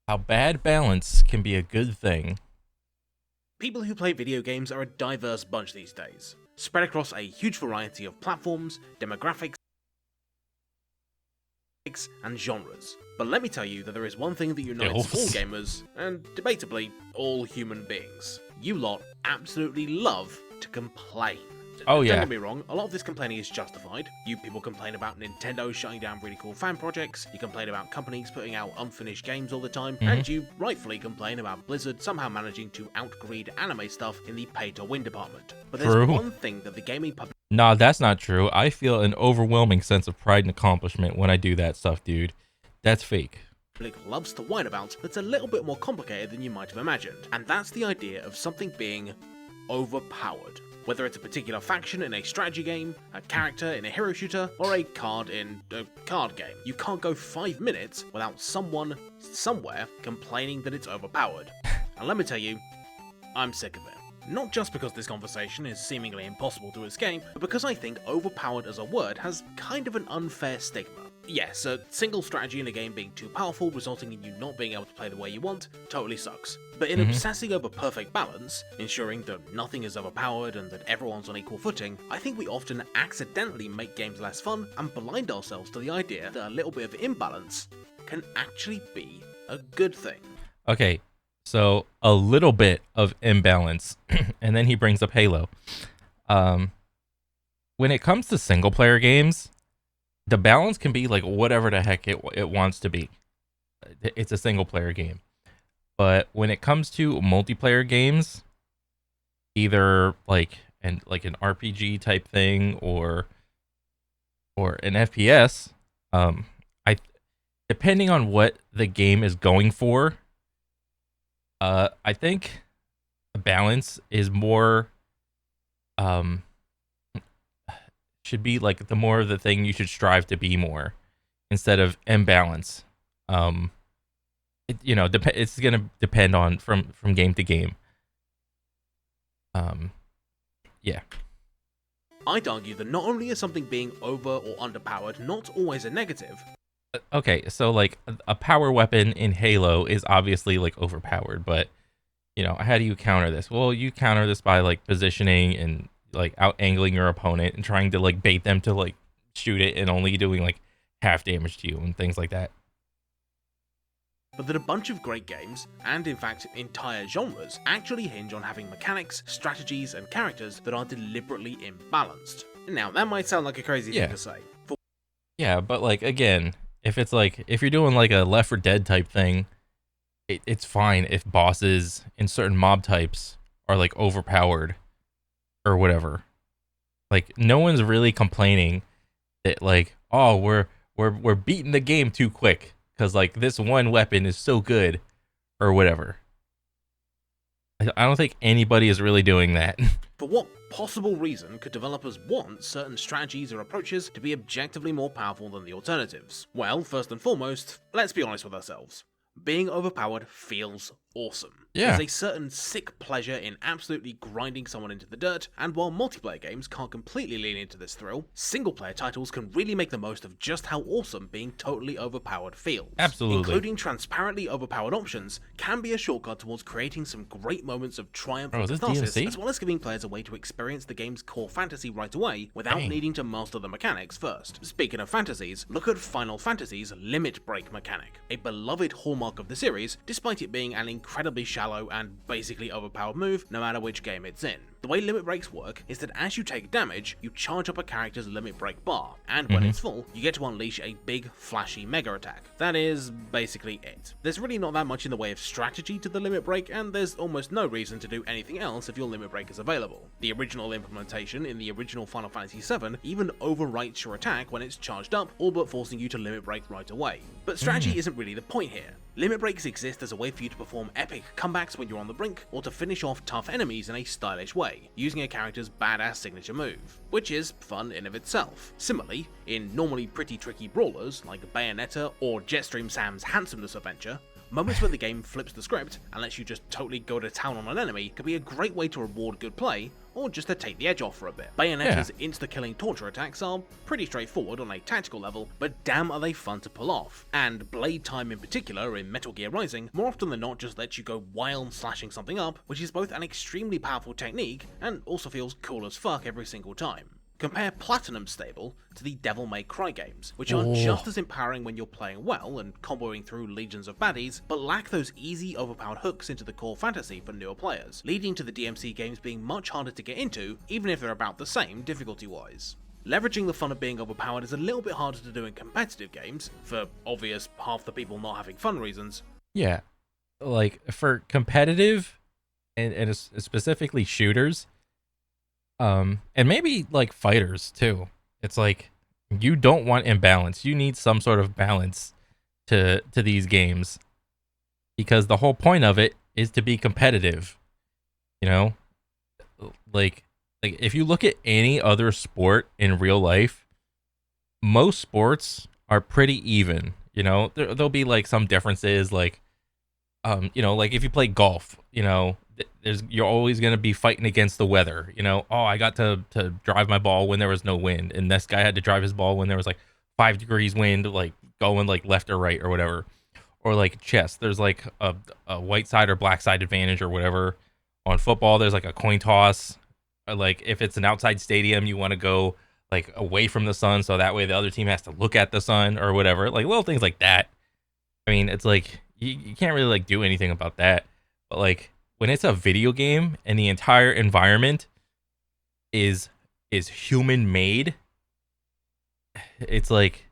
How bad balance can be a good thing. People who play video games are a diverse bunch these days, spread across a huge variety of platforms, demographics, and genres. But let me tell you that there is one thing that unites all Ilfs. gamers, and debatably, all human beings. You lot absolutely love to complain. Oh, Don't yeah. get me wrong, a lot of this complaining is justified. You people complain about Nintendo shutting down really cool fan projects, you complain about companies putting out unfinished games all the time, and you rightfully complain about Blizzard somehow managing to outgreed anime stuff in the pay-to-win department. But there's True. one thing that the gaming public Nah, that's not true. I feel an overwhelming sense of pride and accomplishment when I do that stuff, dude. That's fake. loves to whine about that's a little bit more complicated than you might have imagined, and that's the idea of something being overpowered. Whether it's a particular faction in a strategy game, a character in a hero shooter, or a card in a card game, you can't go 5 minutes without someone, somewhere, complaining that it's overpowered. And let me tell you, I'm sick of it. Not just because this conversation is seemingly impossible to escape, but because I think overpowered as a word has kind of an unfair stigma. Yes, a single strategy in a game being too powerful, resulting in you not being able to play the way you want, totally sucks. But in obsessing over perfect balance, ensuring that nothing is overpowered and that everyone's on equal footing, I think we often accidentally make games less fun and blind ourselves to the idea that a little bit of imbalance can actually be a good thing. Okay, so a little bit of imbalance, and then he brings up Halo. When it comes to single player games, the balance can be like whatever the heck it wants to be. It's a single player game. But when it comes to multiplayer games, either like an RPG type thing or an FPS, I depending on what the game is going for, I think balance is more should be like the more of the thing you should strive to be more instead of imbalance. It's gonna depend on from game to game. Yeah. I'd argue that not only is something being over or underpowered not always a negative. Okay, so like a power weapon in Halo is obviously like overpowered, but how do you counter this? Well, you counter this by like positioning and like out angling your opponent and trying to like bait them to like shoot it and only doing like half damage to you and things like that. But that a bunch of great games, and in fact entire genres, actually hinge on having mechanics, strategies, and characters that are deliberately imbalanced. Now, that might sound like a crazy thing to say. Yeah, but like again, if you're doing like a Left 4 Dead type thing, it's fine if bosses in certain mob types are like overpowered or whatever. Like no one's really complaining that like, oh, we're beating the game too quick because like this one weapon is so good or whatever. I don't think anybody is really doing that. For what possible reason could developers want certain strategies or approaches to be objectively more powerful than the alternatives? Well, first and foremost, let's be honest with ourselves. Being overpowered feels awesome. Yeah. There's a certain sick pleasure in absolutely grinding someone into the dirt, and while multiplayer games can't completely lean into this thrill, single-player titles can really make the most of just how awesome being totally overpowered feels. Absolutely. Including transparently overpowered options can be a shortcut towards creating some great moments of triumph and catharsis, as well as giving players a way to experience the game's core fantasy right away without needing to master the mechanics first. Speaking of fantasies, look at Final Fantasy's Limit Break mechanic, a beloved hallmark of the series, despite it being an incredibly shallow and basically overpowered move no matter which game it's in. The way limit breaks work is that as you take damage, you charge up a character's limit break bar, and when it's full, you get to unleash a big, flashy mega attack. That is basically it. There's really not that much in the way of strategy to the limit break, and there's almost no reason to do anything else if your limit break is available. The original implementation in the original Final Fantasy VII even overwrites your attack when it's charged up, all but forcing you to limit break right away. But strategy isn't really the point here. Limit breaks exist as a way for you to perform epic comebacks when you're on the brink, or to finish off tough enemies in a stylish way, using a character's badass signature move, which is fun in of itself. Similarly, in normally pretty tricky brawlers like Bayonetta or Jetstream Sam's Handsomeness Adventure, moments where the game flips the script and lets you just totally go to town on an enemy can be a great way to reward good play, or just to take the edge off for a bit. Bayonetta's insta-killing torture attacks are pretty straightforward on a tactical level, but damn are they fun to pull off. And blade time in particular in Metal Gear Rising more often than not just lets you go wild slashing something up, which is both an extremely powerful technique and also feels cool as fuck every single time. Compare Platinum's stable to the Devil May Cry games, which are just as empowering when you're playing well and comboing through legions of baddies, but lack those easy overpowered hooks into the core fantasy for newer players, leading to the DMC games being much harder to get into, even if they're about the same difficulty-wise. Leveraging the fun of being overpowered is a little bit harder to do in competitive games, for obvious half the people not having fun reasons. Yeah, like for competitive and specifically shooters, and maybe like fighters too. It's like you don't want imbalance. You need some sort of balance to these games, because the whole point of it is to be competitive. You know, like if you look at any other sport in real life, most sports are pretty even. You know, there'll be like some differences, like you know, like if you play golf, you know, you're always going to be fighting against the weather. You know, oh, I got to drive my ball when there was no wind, and this guy had to drive his ball when there was like 5 degrees wind, like going like left or right or whatever. Or like chess, there's like a white side or black side advantage or whatever. On football, there's like a coin toss. Or like if it's an outside stadium, you want to go like away from the sun, so that way the other team has to look at the sun or whatever. Like little things like that. I mean, it's like you can't really like do anything about that. But like when it's a video game and the entire environment is human made, it's like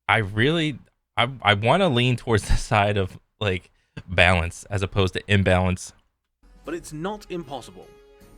I want to lean towards the side of like balance as opposed to imbalance. But it's not impossible.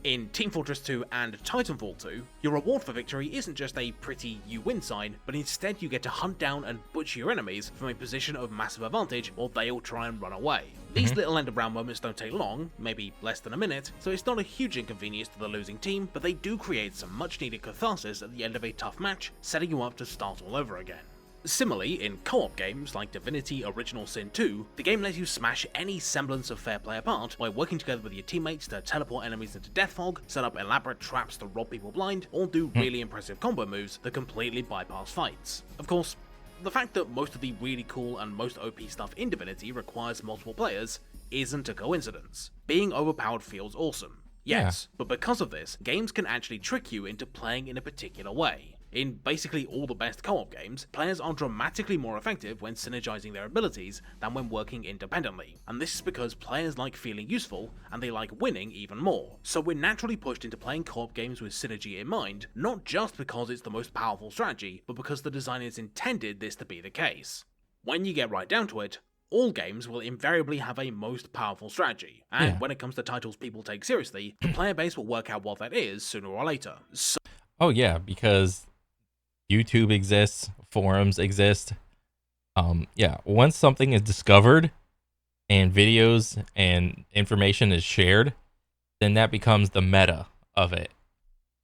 In Team Fortress 2 and Titanfall 2, your reward for victory isn't just a pretty you win sign, but instead you get to hunt down and butcher your enemies from a position of massive advantage, or they'll try and run away. These little Enderbrown moments don't take long, maybe less than a minute, so it's not a huge inconvenience to the losing team, but they do create some much needed catharsis at the end of a tough match, setting you up to start all over again. Similarly, in co-op games like Divinity Original Sin 2, the game lets you smash any semblance of fair play apart by working together with your teammates to teleport enemies into death fog, set up elaborate traps to rob people blind, or do really impressive combo moves that completely bypass fights. Of course, the fact that most of the really cool and most OP stuff in Divinity requires multiple players isn't a coincidence. Being overpowered feels awesome. Yes, but because of this, games can actually trick you into playing in a particular way. In basically all the best co-op games, players are dramatically more effective when synergizing their abilities than when working independently, and this is because players like feeling useful, and they like winning even more. So we're naturally pushed into playing co-op games with synergy in mind, not just because it's the most powerful strategy, but because the designers intended this to be the case. When you get right down to it, all games will invariably have a most powerful strategy, and when it comes to titles people take seriously, the player base will work out what that is sooner or later. So oh yeah, because YouTube exists, forums exist. Once something is discovered and videos and information is shared, then that becomes the meta of it.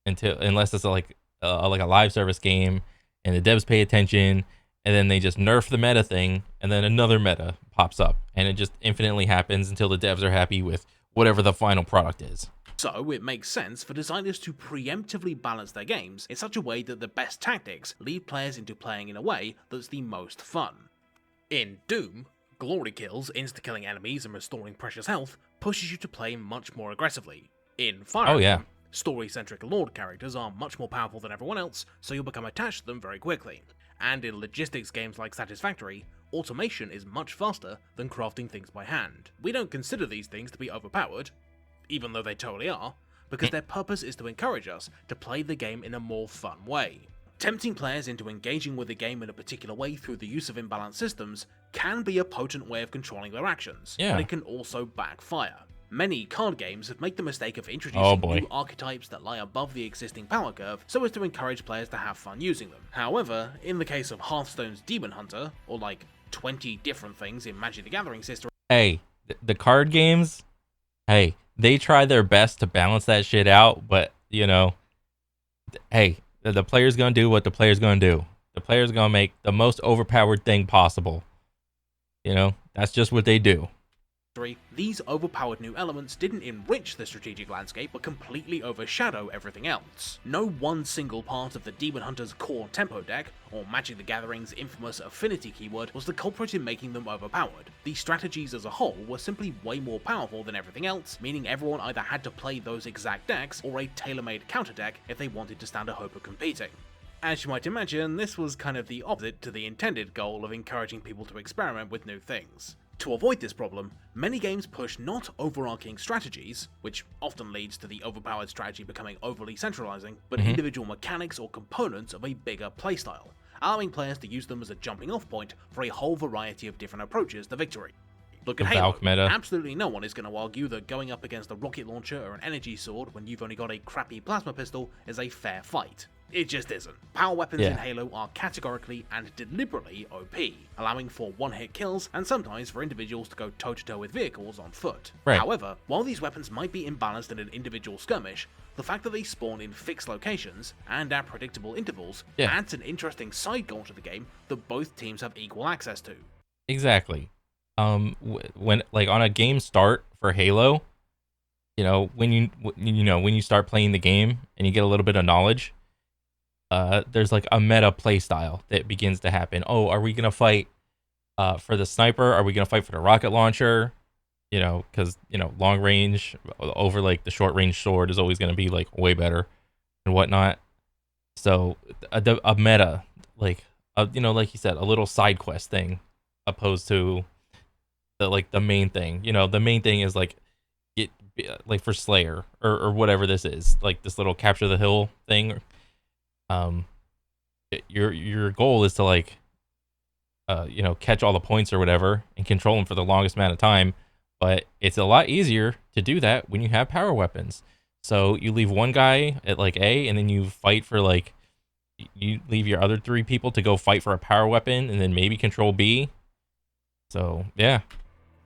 Unless it's like a live service game and the devs pay attention, and then they just nerf the meta thing, and then another meta pops up, and it just infinitely happens until the devs are happy with whatever the final product is. So it makes sense for designers to preemptively balance their games in such a way that the best tactics lead players into playing in a way that's the most fun. In Doom, glory kills, insta-killing enemies and restoring precious health pushes you to play much more aggressively. In Fire Emblem, story-centric Lord characters are much more powerful than everyone else, so you'll become attached to them very quickly. And in logistics games like Satisfactory, automation is much faster than crafting things by hand. We don't consider these things to be overpowered, even though they totally are, because their purpose is to encourage us to play the game in a more fun way. Tempting players into engaging with the game in a particular way through the use of imbalanced systems can be a potent way of controlling their actions, but it can also backfire. Many card games have made the mistake of introducing new archetypes that lie above the existing power curve so as to encourage players to have fun using them. However, in the case of Hearthstone's Demon Hunter, or like 20 different things in Magic the Gathering system... Hey, the card games, hey, they try their best to balance that shit out, but, you know, hey, the player's gonna do what the player's gonna do. The player's gonna make the most overpowered thing possible. You know, that's just what they do. these overpowered new elements didn't enrich the strategic landscape but completely overshadow everything else. No one single part of the Demon Hunter's core tempo deck, or Magic the Gathering's infamous affinity keyword, was the culprit in making them overpowered. The strategies as a whole were simply way more powerful than everything else, meaning everyone either had to play those exact decks or a tailor-made counter deck if they wanted to stand a hope of competing. As you might imagine, this was kind of the opposite to the intended goal of encouraging people to experiment with new things. To avoid this problem, many games push not overarching strategies, which often leads to the overpowered strategy becoming overly centralizing, but individual mechanics or components of a bigger playstyle, allowing players to use them as a jumping off point for a whole variety of different approaches to victory. Look at Halo. Absolutely no one is going to argue that going up against a rocket launcher or an energy sword when you've only got a crappy plasma pistol is a fair fight. It just isn't. Power weapons in Halo are categorically and deliberately OP, allowing for one-hit kills and sometimes for individuals to go toe-to-toe with vehicles on foot. However, while these weapons might be imbalanced in an individual skirmish, the fact that they spawn in fixed locations and at predictable intervals adds an interesting side goal to the game that both teams have equal access to. Exactly. When like on a game start for Halo, when you start playing the game and you get a little bit of knowledge, there's like a meta play style that begins to happen. Oh, are we gonna fight for the sniper? Are we gonna fight for the rocket launcher? Because long range over like the short range sword is always gonna be like way better and whatnot. So a meta, like like you said, a little side quest thing, opposed to the main thing. The main thing is like like for Slayer or whatever this is, like this little capture the hill thing. Your goal is to like catch all the points or whatever and control them for the longest amount of time, but it's a lot easier to do that when you have power weapons. So you leave one guy at like A, and then you fight for like you leave your other 3 people to go fight for a power weapon and then maybe control B. So yeah.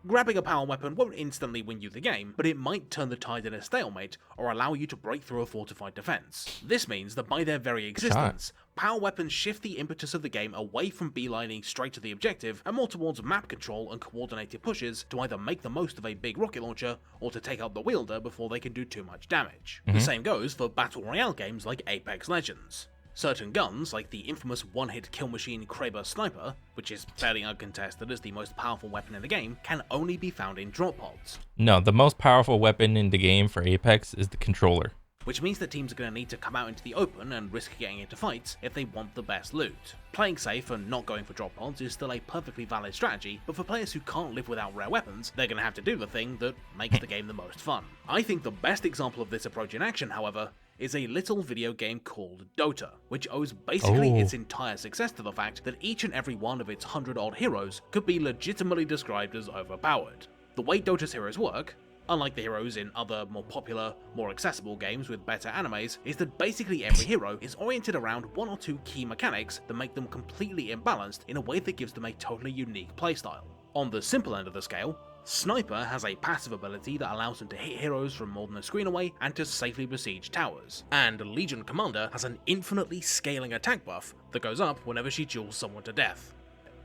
Grabbing a power weapon won't instantly win you the game, but it might turn the tide in a stalemate or allow you to break through a fortified defense. This means that by their very existence, power weapons shift the impetus of the game away from beelining straight to the objective and more towards map control and coordinated pushes to either make the most of a big rocket launcher or to take out the wielder before they can do too much damage. The same goes for Battle Royale games like Apex Legends. Certain guns, like the infamous one-hit kill machine Kraber Sniper, which is fairly uncontested as the most powerful weapon in the game, can only be found in drop pods. No, the most powerful weapon in the game for Apex is the controller. Which means that teams are going to need to come out into the open and risk getting into fights if they want the best loot. Playing safe and not going for drop pods is still a perfectly valid strategy, but for players who can't live without rare weapons, they're going to have to do the thing that makes the game the most fun. I think the best example of this approach in action, however, is a little video game called Dota, which owes basically its entire success to the fact that each and every one of its 100-odd heroes could be legitimately described as overpowered. The way Dota's heroes work, unlike the heroes in other more popular, more accessible games with better animes, is that basically every hero is oriented around 1 or 2 key mechanics that make them completely imbalanced in a way that gives them a totally unique playstyle. On the simple end of the scale, Sniper has a passive ability that allows him to hit heroes from more than a screen away and to safely besiege towers, and Legion Commander has an infinitely scaling attack buff that goes up whenever she duels someone to death.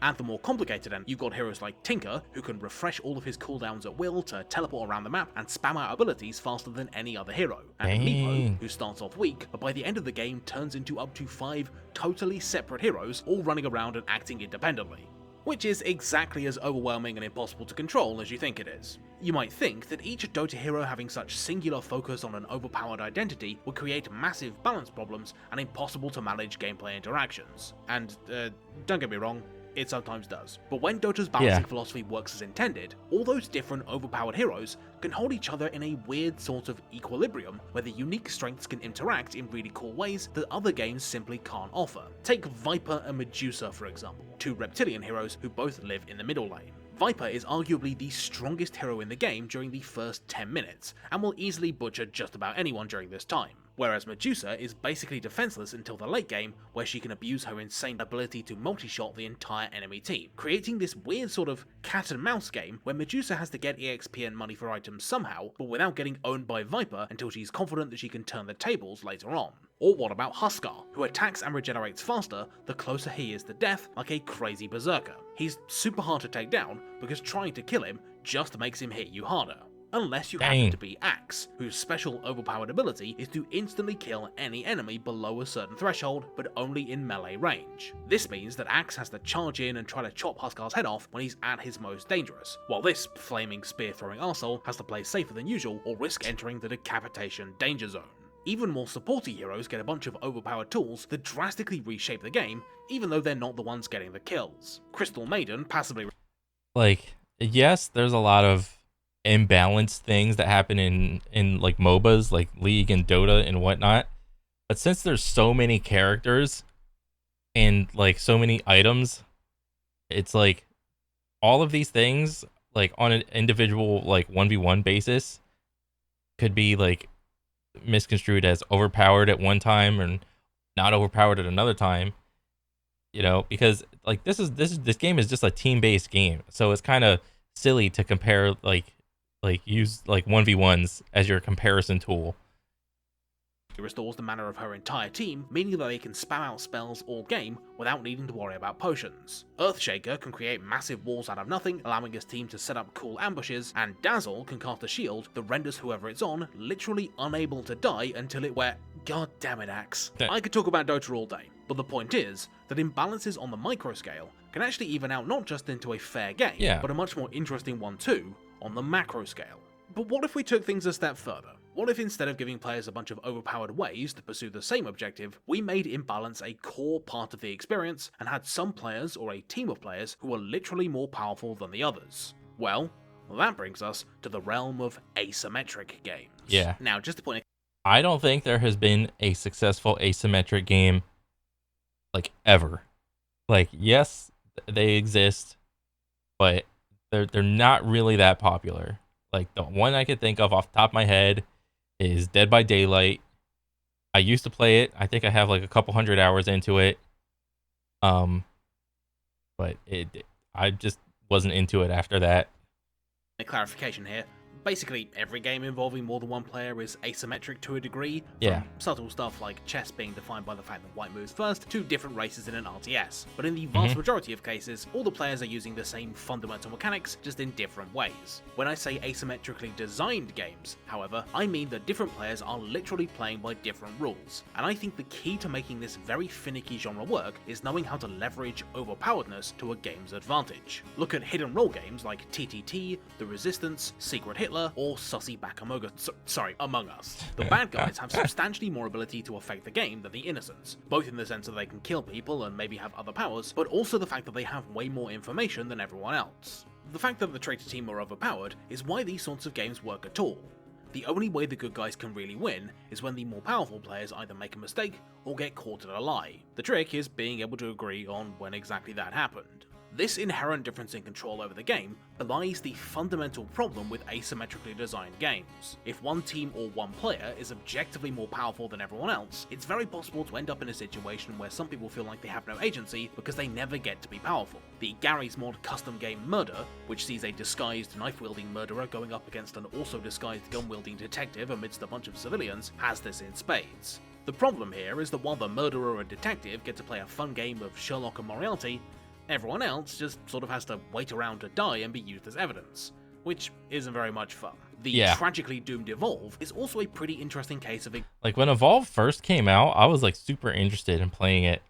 At the more complicated end, you've got heroes like Tinker, who can refresh all of his cooldowns at will to teleport around the map and spam out abilities faster than any other hero, and Meepo, who starts off weak, but by the end of the game turns into up to 5 totally separate heroes all running around and acting independently. Which is exactly as overwhelming and impossible to control as you think it is. You might think that each Dota hero having such singular focus on an overpowered identity would create massive balance problems and impossible to manage gameplay interactions. And, don't get me wrong, it sometimes does. But when Dota's balancing philosophy works as intended, all those different overpowered heroes can hold each other in a weird sort of equilibrium where the unique strengths can interact in really cool ways that other games simply can't offer. Take Viper and Medusa for example, 2 reptilian heroes who both live in the middle lane. Viper is arguably the strongest hero in the game during the first 10 minutes, and will easily butcher just about anyone during this time. whereas Medusa is basically defenseless until the late game, where she can abuse her insane ability to multi-shot the entire enemy team, creating this weird sort of cat and mouse game where Medusa has to get EXP and money for items somehow, but without getting owned by Viper until she's confident that she can turn the tables later on. Or what about Huskar, who attacks and regenerates faster the closer he is to death, like a crazy berserker. He's super hard to take down because trying to kill him just makes him hit you harder. Unless you happen to be Axe, whose special overpowered ability is to instantly kill any enemy below a certain threshold, but only in melee range. This means that Axe has to charge in and try to chop Huskar's head off when he's at his most dangerous, while this flaming spear-throwing arsehole has to play safer than usual or risk entering the decapitation danger zone. Even more supporty heroes get a bunch of overpowered tools that drastically reshape the game, even though they're not the ones getting the kills. Crystal Maiden passively... Like, yes, there's a lot of imbalanced things that happen in like MOBAs, like League and Dota and whatnot. But since there's so many characters and like so many items, it's like all of these things, like on an individual like 1v1 basis, could be like misconstrued as overpowered at one time and not overpowered at another time, you know, because like this game is just a team-based game, so it's kind of silly to compare like use like 1v1s as your comparison tool. It restores the mana of her entire team, meaning that they can spam out spells all game without needing to worry about potions. Earthshaker can create massive walls out of nothing, allowing his team to set up cool ambushes, and Dazzle can cast a shield that renders whoever it's on literally unable to die until it God damn it, Axe. I could talk about Dota all day, but the point is that imbalances on the micro scale can actually even out not just into a fair game, but a much more interesting one too, on the macro scale. But what if we took things a step further? What if instead of giving players a bunch of overpowered ways to pursue the same objective, we made imbalance a core part of the experience and had some players or a team of players who were literally more powerful than the others? Well, that brings us to the realm of asymmetric games. Yeah. Now, just to point... I don't think there has been a successful asymmetric game like ever. Like, yes, they exist, but they're not really that popular. Like, the one I could think of off the top of my head is Dead by Daylight. I used to play it. I think I have like a couple hundred hours into it. But I just wasn't into it after that. A clarification here. Basically, every game involving more than one player is asymmetric to a degree, from subtle stuff like chess being defined by the fact that white moves first, to different races in an RTS. But in the vast majority of cases, all the players are using the same fundamental mechanics, just in different ways. When I say asymmetrically designed games, however, I mean that different players are literally playing by different rules, and I think the key to making this very finicky genre work is knowing how to leverage overpoweredness to a game's advantage. Look at hidden role games like TTT, The Resistance, Secret Hitler, or Sussy Bakamoga, Among Us. The bad guys have substantially more ability to affect the game than the innocents, both in the sense that they can kill people and maybe have other powers, but also the fact that they have way more information than everyone else. The fact that the traitor team are overpowered is why these sorts of games work at all. The only way the good guys can really win is when the more powerful players either make a mistake or get caught in a lie. The trick is being able to agree on when exactly that happened. This inherent difference in control over the game belies the fundamental problem with asymmetrically designed games. If one team or one player is objectively more powerful than everyone else, it's very possible to end up in a situation where some people feel like they have no agency because they never get to be powerful. The Garry's Mod custom game Murder, which sees a disguised knife-wielding murderer going up against an also disguised gun-wielding detective amidst a bunch of civilians, has this in spades. The problem here is that while the murderer and detective get to play a fun game of Sherlock and Moriarty, everyone else just sort of has to wait around to die and be used as evidence, which isn't very much fun. The tragically doomed Evolve is also a pretty interesting case of... Like, when Evolve first came out, I was like super interested in playing it.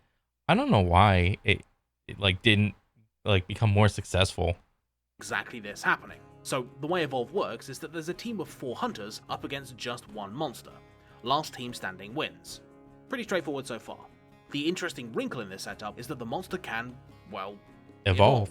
I don't know why it like didn't like become more successful. Exactly this happening. So the way Evolve works is that there's a team of 4 hunters up against just one monster. Last team standing wins. Pretty straightforward so far. The interesting wrinkle in this setup is that the monster can, well, evolve,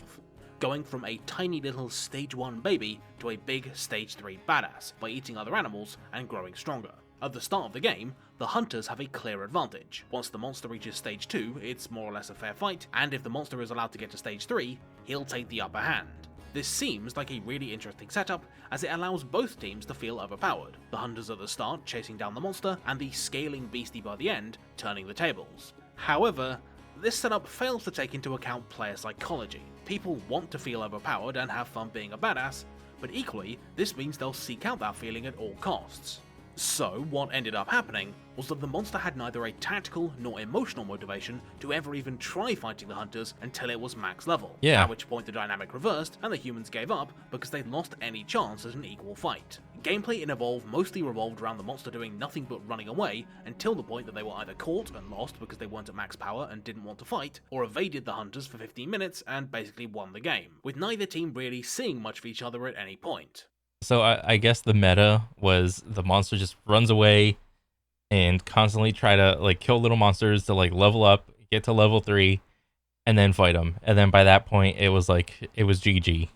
going from a tiny little stage 1 baby to a big stage 3 badass by eating other animals and growing stronger. At the start of the game, the hunters have a clear advantage. Once the monster reaches stage 2, it's more or less a fair fight, and if the monster is allowed to get to stage 3, he'll take the upper hand. This seems like a really interesting setup, as it allows both teams to feel overpowered, the hunters at the start chasing down the monster, and the scaling beastie by the end turning the tables. However, this setup fails to take into account player psychology. People want to feel overpowered and have fun being a badass, but equally, this means they'll seek out that feeling at all costs. So, what ended up happening was that the monster had neither a tactical nor emotional motivation to ever even try fighting the hunters until it was max level, at which point the dynamic reversed and the humans gave up because they'd lost any chance at an equal fight. Gameplay in Evolve mostly revolved around the monster doing nothing but running away until the point that they were either caught and lost because they weren't at max power and didn't want to fight, or evaded the hunters for 15 minutes and basically won the game, with neither team really seeing much of each other at any point. So I guess the meta was the monster just runs away and constantly try to like kill little monsters to like level up, get to level 3, and then fight them. And then by that point, it was GG.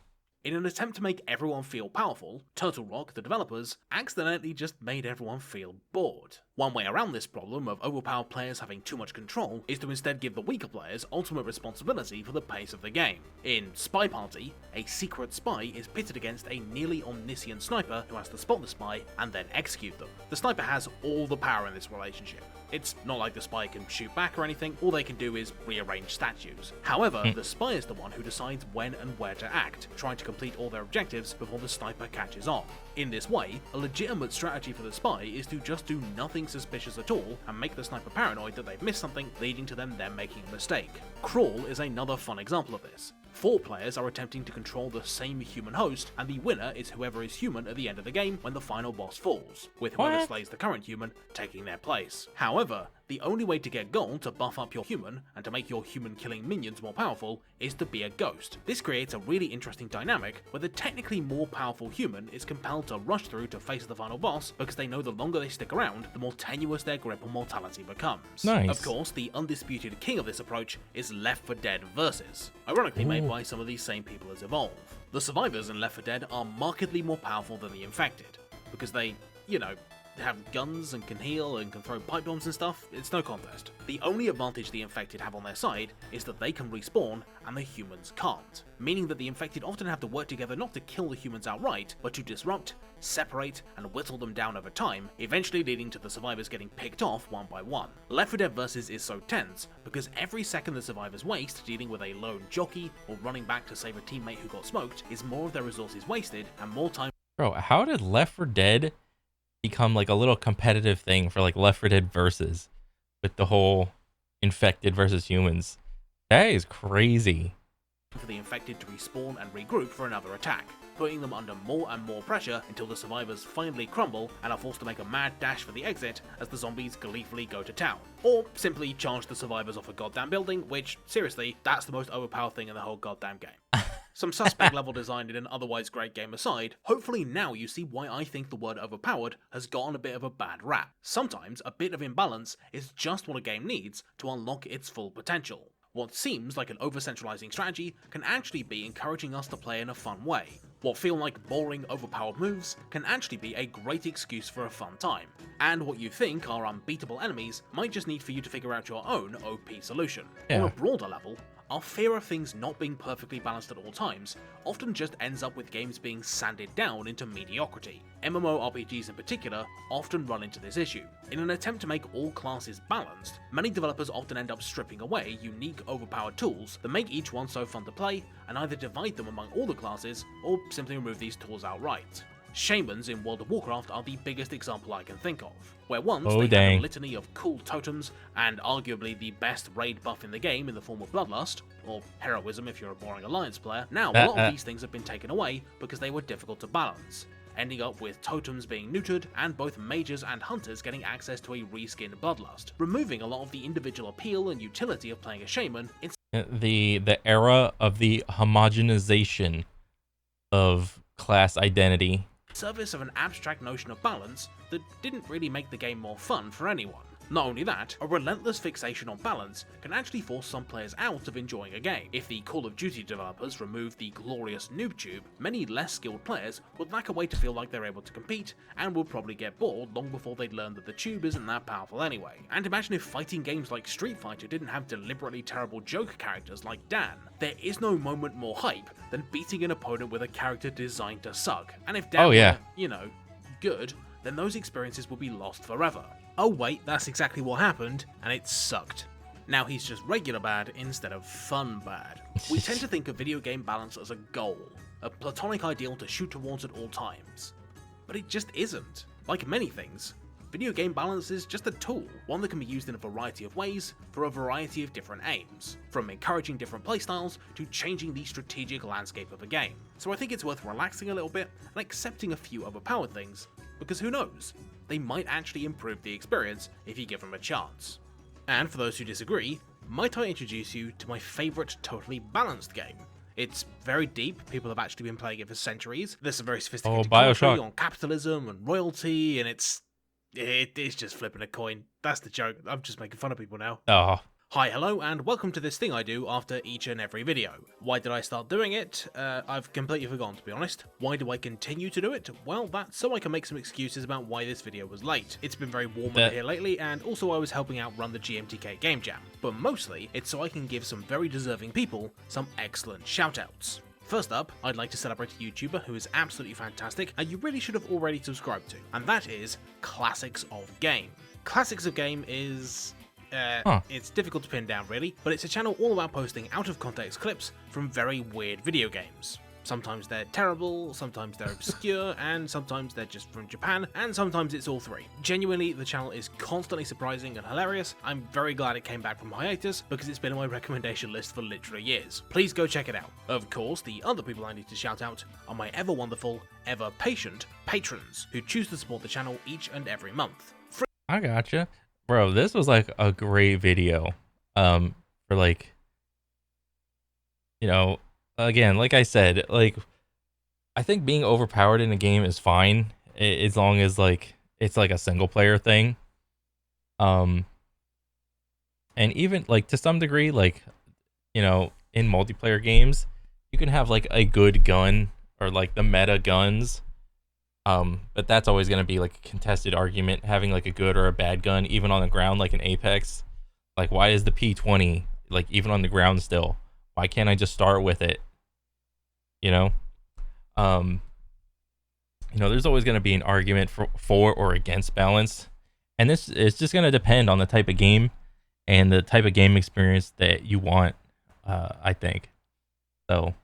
In an attempt to make everyone feel powerful, Turtle Rock, the developers, accidentally just made everyone feel bored. One way around this problem of overpowered players having too much control is to instead give the weaker players ultimate responsibility for the pace of the game. In Spy Party, a secret spy is pitted against a nearly omniscient sniper who has to spot the spy and then execute them. The sniper has all the power in this relationship. It's not like the spy can shoot back or anything, all they can do is rearrange statues. However, the spy is the one who decides when and where to act, trying to complete all their objectives before the sniper catches on. In this way, a legitimate strategy for the spy is to just do nothing suspicious at all and make the sniper paranoid that they've missed something, leading to them then making a mistake. Crawl is another fun example of this. 4 players are attempting to control the same human host, and the winner is whoever is human at the end of the game when the final boss falls, with whoever slays the current human taking their place. However, the only way to get gold to buff up your human, and to make your human killing minions more powerful, is to be a ghost. This creates a really interesting dynamic where the technically more powerful human is compelled to rush through to face the final boss because they know the longer they stick around, the more tenuous their grip on mortality becomes. Nice. Of course, the undisputed king of this approach is Left 4 Dead Versus, ironically made by some of these same people as Evolve. The survivors in Left 4 Dead are markedly more powerful than the infected, because they, have guns and can heal and can throw pipe bombs and stuff. It's no contest. The only advantage the infected have on their side is that they can respawn and the humans can't, meaning that the infected often have to work together not to kill the humans outright, but to disrupt, separate, and whittle them down over time, eventually leading to the survivors getting picked off one by one. Left 4 Dead Versus is so tense because every second the survivors waste dealing with a lone jockey or running back to save a teammate who got smoked is more of their resources wasted and more time. Bro, how did Left 4 Dead become like a little competitive thing for like Left 4 Dead Versus with the whole infected versus humans? That is crazy. For the infected to respawn and regroup for another attack, putting them under more and more pressure until the survivors finally crumble and are forced to make a mad dash for the exit as the zombies gleefully go to town. Or simply charge the survivors off a goddamn building, which, seriously, that's the most overpowered thing in the whole goddamn game. Some suspect level design in an otherwise great game aside, hopefully now you see why I think the word overpowered has gotten a bit of a bad rap. Sometimes a bit of imbalance is just what a game needs to unlock its full potential. What seems like an over-centralizing strategy can actually be encouraging us to play in a fun way. What feel like boring, overpowered moves can actually be a great excuse for a fun time. And what you think are unbeatable enemies might just need for you to figure out your own OP solution. On a broader level, our fear of things not being perfectly balanced at all times often just ends up with games being sanded down into mediocrity. MMORPGs in particular often run into this issue. In an attempt to make all classes balanced, many developers often end up stripping away unique overpowered tools that make each one so fun to play and either divide them among all the classes or simply remove these tools outright. Shamans in World of Warcraft are the biggest example I can think of, where once they had a litany of cool totems and arguably the best raid buff in the game in the form of Bloodlust, or Heroism if you're a boring Alliance player. Now a lot of these things have been taken away because they were difficult to balance, ending up with totems being neutered and both mages and hunters getting access to a reskinned Bloodlust, removing a lot of the individual appeal and utility of playing a shaman. The era of the homogenization of class identity. Service of an abstract notion of balance that didn't really make the game more fun for anyone. Not only that, a relentless fixation on balance can actually force some players out of enjoying a game. If the Call of Duty developers removed the glorious noob tube, many less skilled players would lack a way to feel like they're able to compete, and would probably get bored long before they'd learn that the tube isn't that powerful anyway. And imagine if fighting games like Street Fighter didn't have deliberately terrible joke characters like Dan. There is no moment more hype than beating an opponent with a character designed to suck, and if Dan were, you know, good, then those experiences would be lost forever. Oh wait, that's exactly what happened, and it sucked. Now he's just regular bad instead of fun bad. We tend to think of video game balance as a goal, a platonic ideal to shoot towards at all times. But it just isn't. Like many things, video game balance is just a tool, one that can be used in a variety of ways for a variety of different aims, from encouraging different playstyles to changing the strategic landscape of a game. So I think it's worth relaxing a little bit and accepting a few overpowered things, because who knows, they might actually improve the experience if you give them a chance. And for those who disagree, might I introduce you to my favourite totally balanced game? It's very deep, people have actually been playing it for centuries, there's some very sophisticated commentary on capitalism and royalty, and it's just flipping a coin. That's the joke, I'm just making fun of people now. Oh. Hi, hello, and welcome to this thing I do after each and every video. Why did I start doing it? I've completely forgotten, to be honest. Why do I continue to do it? Well, that's so I can make some excuses about why this video was late. It's been very warm over here lately, and also I was helping out run the GMTK Game Jam. But mostly, it's so I can give some very deserving people some excellent shoutouts. First up, I'd like to celebrate a YouTuber who is absolutely fantastic and you really should have already subscribed to, and that is Classics of Game. Classics of Game is... it's difficult to pin down really, but it's a channel all about posting out of context clips from very weird video games. Sometimes they're terrible, sometimes they're obscure, and sometimes they're just from Japan, and sometimes it's all three. Genuinely, the channel is constantly surprising and hilarious. I'm very glad it came back from hiatus, because it's been on my recommendation list for literally years. Please go check it out. Of course, the other people I need to shout out are my ever wonderful, ever patient patrons, who choose to support the channel each and every month. I gotcha. Bro, this was like a great video. For like, you know, again, like I said, like I think being overpowered in a game is fine as long as like it's like a single player thing. And even like to some degree, like, you know, in multiplayer games, you can have like a good gun or like the meta guns. But that's always going to be like a contested argument, having like a good or a bad gun, even on the ground, like in Apex. Like, why is the P20 like even on the ground still? Why can't I just start with it? You know, there's always going to be an argument for or against balance, and this is just going to depend on the type of game and the type of game experience that you want. I think so.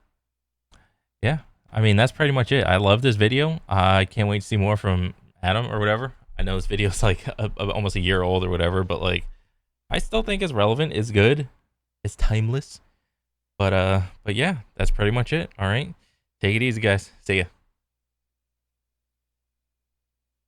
Yeah. I mean, that's pretty much it. I love this video. I can't wait to see more from Adam or whatever. I know this video's like almost a year old or whatever, but like, I still think it's relevant. It's good. It's timeless. But yeah, that's pretty much it. All right. Take it easy, guys. See ya.